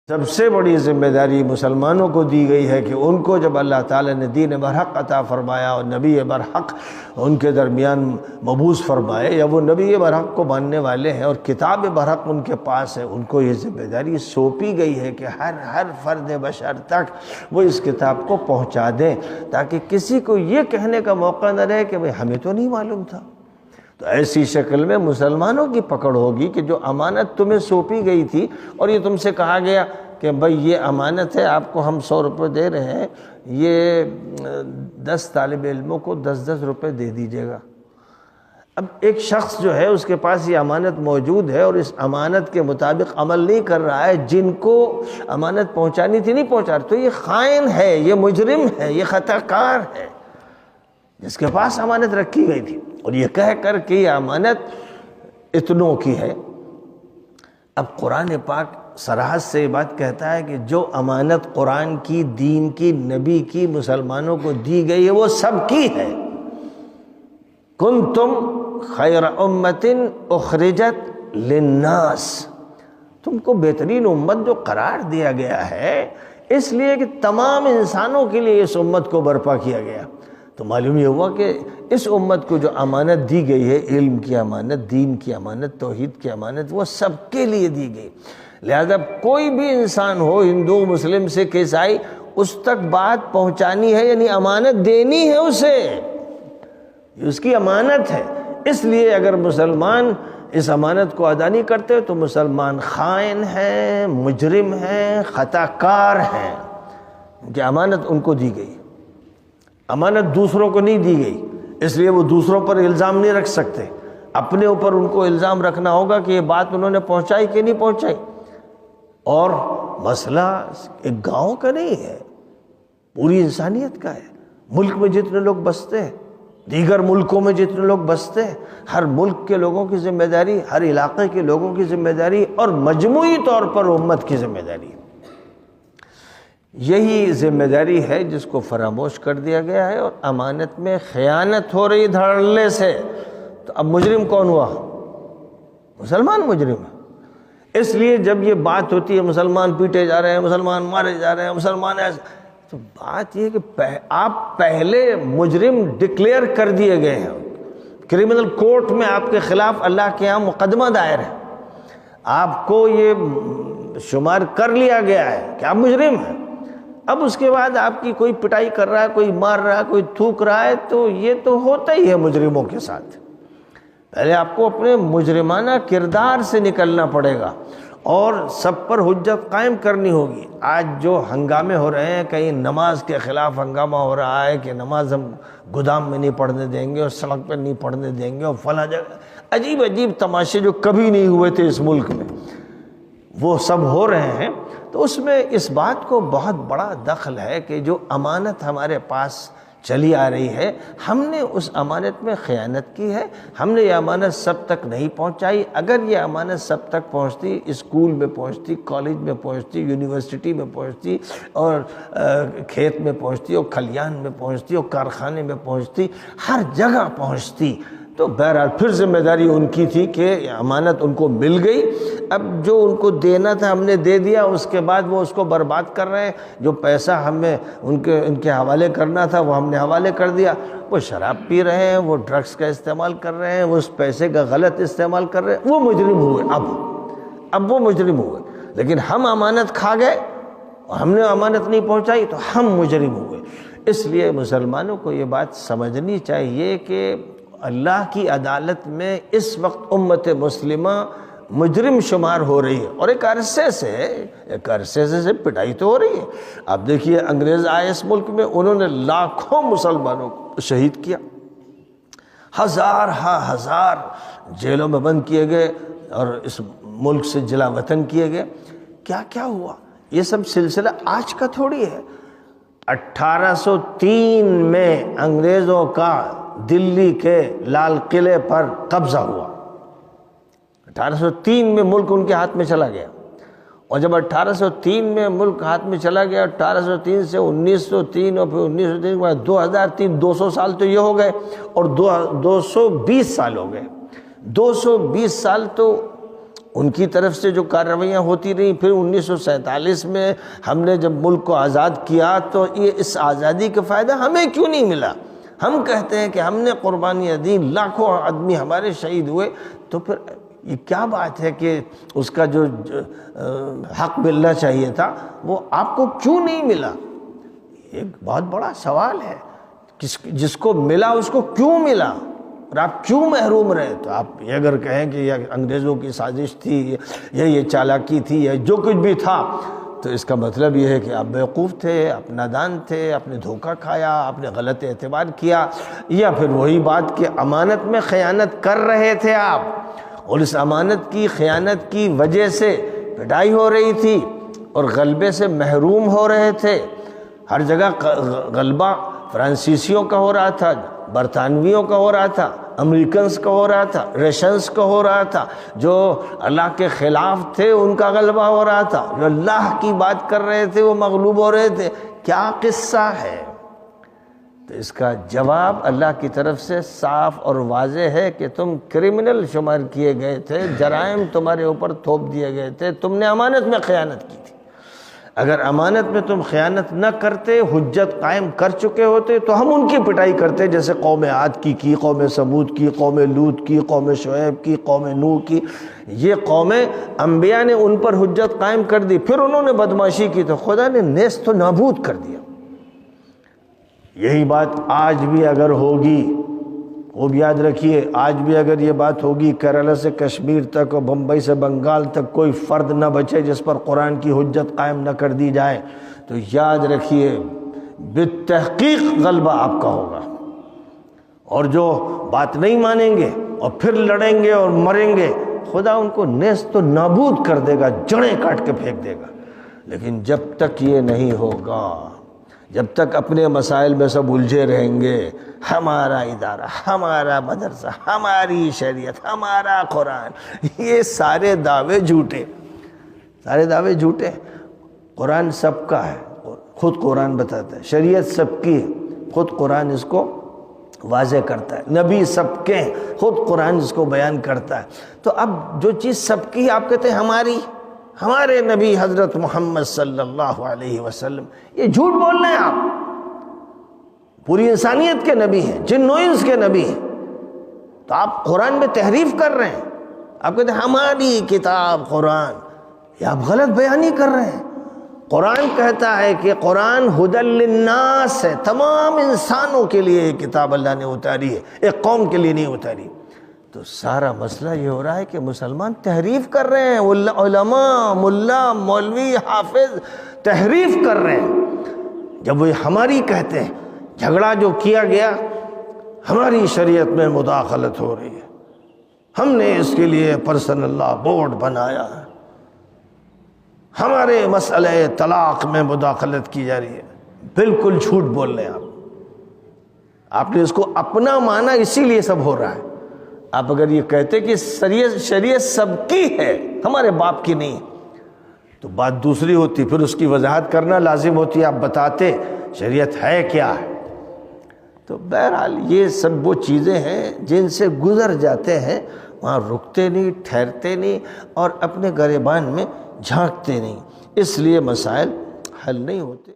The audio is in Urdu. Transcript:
سب سے بڑی ذمہ داری مسلمانوں کو دی گئی ہے کہ ان کو جب اللہ تعالیٰ نے دین برحق عطا فرمایا اور نبی برحق ان کے درمیان مبعوث فرمائے، یا وہ نبی برحق کو ماننے والے ہیں اور کتاب برحق ان کے پاس ہے، ان کو یہ ذمہ داری سونپی گئی ہے کہ ہر فرد بشر تک وہ اس کتاب کو پہنچا دیں، تاکہ کسی کو یہ کہنے کا موقع نہ رہے کہ بھئی ہمیں تو نہیں معلوم تھا۔ تو ایسی شکل میں مسلمانوں کی پکڑ ہوگی کہ جو امانت تمہیں سونپی گئی تھی اور یہ تم سے کہا گیا کہ بھئی یہ امانت ہے، آپ کو ہم 100 روپے دے رہے ہیں، یہ 10 طالب علموں کو 10 روپے دے دیجیے گا۔ اب ایک شخص جو ہے اس کے پاس یہ امانت موجود ہے اور اس امانت کے مطابق عمل نہیں کر رہا ہے، جن کو امانت پہنچانی تھی نہیں پہنچا رہا، تو یہ خائن ہے، یہ مجرم ہے، یہ خطا کار ہے جس کے پاس امانت رکھی گئی تھی، اور یہ کہہ کر کہ یہ امانت اتنوں کی ہے۔ اب قرآن پاک صراحت سے یہ بات کہتا ہے کہ جو امانت قرآن کی، دین کی، نبی کی، مسلمانوں کو دی گئی ہے وہ سب کی ہے۔ کنتم خیر امت اخرجت للناس، تم کو بہترین امت جو قرار دیا گیا ہے اس لیے کہ تمام انسانوں کے لیے اس امت کو برپا کیا گیا۔ تو معلوم یہ ہوا کہ اس امت کو جو امانت دی گئی ہے، علم کی امانت، دین کی امانت، توحید کی امانت، وہ سب کے لیے دی گئی۔ لہذا کوئی بھی انسان ہو، ہندو، مسلم، سکھ، عیسائی، اس تک بات پہنچانی ہے، یعنی امانت دینی ہے اسے، یہ اس کی امانت ہے۔ اس لیے اگر مسلمان اس امانت کو ادا نہیں کرتے تو مسلمان خائن ہیں، مجرم ہیں، خطا کار ہیں، کہ امانت ان کو دی گئی۔ امانت دوسروں کو نہیں دی گئی، اس لیے وہ دوسروں پر الزام نہیں رکھ سکتے، اپنے اوپر ان کو الزام رکھنا ہوگا کہ یہ بات انہوں نے پہنچائی کہ نہیں پہنچائی۔ اور مسئلہ ایک گاؤں کا نہیں ہے، پوری انسانیت کا ہے۔ ملک میں جتنے لوگ بستے ہیں، دیگر ملکوں میں جتنے لوگ بستے ہیں، ہر ملک کے لوگوں کی ذمہ داری، ہر علاقے کے لوگوں کی ذمہ داری، اور مجموعی طور پر امت کی ذمہ داری۔ یہی ذمہ داری ہے جس کو فراموش کر دیا گیا ہے، اور امانت میں خیانت ہو رہی دھڑلے سے۔ تو اب مجرم کون ہوا؟ مسلمان مجرم ہے۔ اس لیے جب یہ بات ہوتی ہے مسلمان پیٹے جا رہے ہیں، مسلمان مارے جا رہے ہیں، مسلمان ایسے، تو بات یہ ہے کہ آپ پہلے مجرم ڈکلیئر کر دیے گئے ہیں، کرمنل کورٹ میں آپ کے خلاف اللہ کے ہاں مقدمہ دائر ہے، آپ کو یہ شمار کر لیا گیا ہے کہ آپ مجرم ہیں۔ اب اس کے بعد آپ کی کوئی پٹائی کر رہا ہے، کوئی مار رہا ہے، کوئی تھوک رہا ہے، تو یہ تو ہوتا ہی ہے مجرموں کے ساتھ۔ پہلے آپ کو اپنے مجرمانہ کردار سے نکلنا پڑے گا اور سب پر حجت قائم کرنی ہوگی۔ آج جو ہنگامے ہو رہے ہیں، کہیں نماز کے خلاف ہنگامہ ہو رہا ہے کہ نماز ہم گودام میں نہیں پڑھنے دیں گے اور سڑک پہ نہیں پڑھنے دیں گے، اور فلاں جگہ عجیب عجیب تماشے جو کبھی نہیں ہوئے تھے اس ملک میں، وہ سب ہو رہے ہیں۔ تو اس میں اس بات کو بہت بڑا دخل ہے کہ جو امانت ہمارے پاس چلی آ رہی ہے، ہم نے اس امانت میں خیانت کی ہے، ہم نے یہ امانت سب تک نہیں پہنچائی۔ اگر یہ امانت سب تک پہنچتی، اسکول میں پہنچتی، کالج میں پہنچتی، یونیورسٹی میں پہنچتی، اور کھیت میں پہنچتی، اور کھلیان میں پہنچتی، اور کارخانے میں پہنچتی، ہر جگہ پہنچتی، تو بہرحال پھر ذمہ داری ان کی تھی کہ امانت ان کو مل گئی۔ اب جو ان کو دینا تھا ہم نے دے دیا، اس کے بعد وہ اس کو برباد کر رہے ہیں۔ جو پیسہ ہمیں ان کے حوالے کرنا تھا وہ ہم نے حوالے کر دیا۔ وہ شراب پی رہے ہیں، وہ ڈرگس کا استعمال کر رہے ہیں، وہ اس پیسے کا غلط استعمال کر رہے ہیں، وہ مجرم ہوئے۔ اب وہ مجرم ہوئے، لیکن ہم امانت کھا گئے اور ہم نے امانت نہیں پہنچائی تو ہم مجرم ہوئے۔ اس لیے مسلمانوں کو یہ بات سمجھنی چاہیے کہ اللہ کی عدالت میں اس وقت امت مسلمہ مجرم شمار ہو رہی ہے، اور ایک عرصے سے پٹائی تو ہو رہی ہے۔ آپ دیکھیے انگریز آئے اس ملک میں، انہوں نے لاکھوں مسلمانوں کو شہید کیا، ہزار جیلوں میں بند کیے گئے اور اس ملک سے جلا وطن کیے گئے۔ کیا کیا ہوا؟ یہ سب سلسلہ آج کا تھوڑی ہے۔ 1803 میں انگریزوں کا دلی کے لال قلعے پر قبضہ ہوا۔ 1803 میں ملک ان کے ہاتھ میں چلا گیا، اور جب 1803 میں ملک ہاتھ میں چلا گیا، 1803 سے 1903 اور پھر 1903 کے بعد 2003، 200 سال تو یہ ہو گئے، اور 220 سال ہو گئے۔ 220 سال تو ان کی طرف سے جو کارروائیاں ہوتی رہیں، پھر 1947 میں ہم نے جب ملک کو آزاد کیا تو یہ اس آزادی کا فائدہ ہمیں کیوں نہیں ملا؟ ہم کہتے ہیں کہ ہم نے قربانیاں دیں، لاکھوں آدمی ہمارے شہید ہوئے، تو پھر یہ کیا بات ہے کہ اس کا جو حق ملنا چاہیے تھا وہ آپ کو کیوں نہیں ملا؟ ایک بہت بڑا سوال ہے، جس کو ملا اس کو کیوں ملا اور آپ کیوں محروم رہے؟ تو آپ یہ اگر کہیں کہ یہ انگریزوں کی سازش تھی یا یہ چالاکی تھی یا جو کچھ بھی تھا، تو اس کا مطلب یہ ہے کہ آپ بیوقوف تھے، آپ نادان تھے، آپ نے دھوکہ کھایا، آپ نے غلط اعتبار کیا، یا پھر وہی بات کہ امانت میں خیانت کر رہے تھے آپ، اور اس امانت کی خیانت کی وجہ سے پٹائی ہو رہی تھی اور غلبے سے محروم ہو رہے تھے۔ ہر جگہ غلبہ فرانسیسیوں کا ہو رہا تھا، برطانویوں کا ہو رہا تھا، امریکنز کا ہو رہا تھا، رشینز کا ہو رہا تھا، جو اللہ کے خلاف تھے ان کا غلبہ ہو رہا تھا، جو اللہ کی بات کر رہے تھے وہ مغلوب ہو رہے تھے۔ کیا قصہ ہے؟ تو اس کا جواب اللہ کی طرف سے صاف اور واضح ہے کہ تم کرمنل شمار کیے گئے تھے، جرائم تمہارے اوپر تھوپ دیے گئے تھے، تم نے امانت میں خیانت کی تھی۔ اگر امانت میں تم خیانت نہ کرتے، حجت قائم کر چکے ہوتے، تو ہم ان کی پٹائی کرتے، جیسے قوم عاد کی، قوم ثمود کی، قوم لوط کی، قوم شعیب کی، قوم نوح کی۔ یہ قومیں انبیاء نے ان پر حجت قائم کر دی، پھر انہوں نے بدمعاشی کی تو خدا نے نیست و نابود کر دیا۔ یہی بات آج بھی اگر ہوگی، خوب یاد رکھیے، آج بھی اگر یہ بات ہوگی، کیرالہ سے کشمیر تک اور بمبئی سے بنگال تک کوئی فرد نہ بچے جس پر قرآن کی حجت قائم نہ کر دی جائے، تو یاد رکھیے بالتحقیق غلبہ آپ کا ہوگا۔ اور جو بات نہیں مانیں گے اور پھر لڑیں گے اور مریں گے، خدا ان کو نیست و نابود کر دے گا، جڑیں کاٹ کے پھینک دے گا۔ لیکن جب تک یہ نہیں ہوگا، جب تک اپنے مسائل میں سب الجھے رہیں گے، ہمارا ادارہ، ہمارا مدرسہ، ہماری شریعت، ہمارا قرآن، یہ سارے دعوے جھوٹے، سارے دعوے جھوٹے۔ قرآن سب کا ہے، خود قرآن بتاتا ہے، شریعت سب کی ہے، خود قرآن اس کو واضح کرتا ہے، نبی سب کے ہیں، خود قرآن اس کو بیان کرتا ہے۔ تو اب جو چیز سب کی آپ کہتے ہیں ہماری، ہمارے نبی حضرت محمد صلی اللہ علیہ وسلم، یہ جھوٹ بول رہے ہیں آپ۔ پوری انسانیت کے نبی ہیں، جن و انس کے نبی ہیں، تو آپ قرآن میں تحریف کر رہے ہیں۔ آپ کہتے ہیں ہماری کتاب قرآن، یہ آپ غلط بیانی کر رہے ہیں۔ قرآن کہتا ہے کہ قرآن ھدی للناس ہے، تمام انسانوں کے لیے یہ کتاب اللہ نے اتاری ہے، ایک قوم کے لیے نہیں اتاری۔ تو سارا مسئلہ یہ ہو رہا ہے کہ مسلمان تحریف کر رہے ہیں، علماء، ملا، مولوی، حافظ تحریف کر رہے ہیں۔ جب وہ ہماری کہتے ہیں، جھگڑا جو کیا گیا، ہماری شریعت میں مداخلت ہو رہی ہے، ہم نے اس کے لیے پرسنل لا بورڈ بنایا ہے، ہمارے مسئلہ طلاق میں مداخلت کی جا رہی ہے، بالکل جھوٹ بول رہے ہیں آپ نے اس کو اپنا مانا، اسی لیے سب ہو رہا ہے۔ آپ اگر یہ کہتے کہ شریعت سب کی ہے، ہمارے باپ کی نہیں، تو بات دوسری ہوتی، پھر اس کی وضاحت کرنا لازم ہوتی، آپ بتاتے شریعت ہے کیا ہے۔ تو بہرحال یہ سب وہ چیزیں ہیں جن سے گزر جاتے ہیں، وہاں رکتے نہیں، ٹھہرتے نہیں، اور اپنے گریبان میں جھانکتے نہیں، اس لیے مسائل حل نہیں ہوتے۔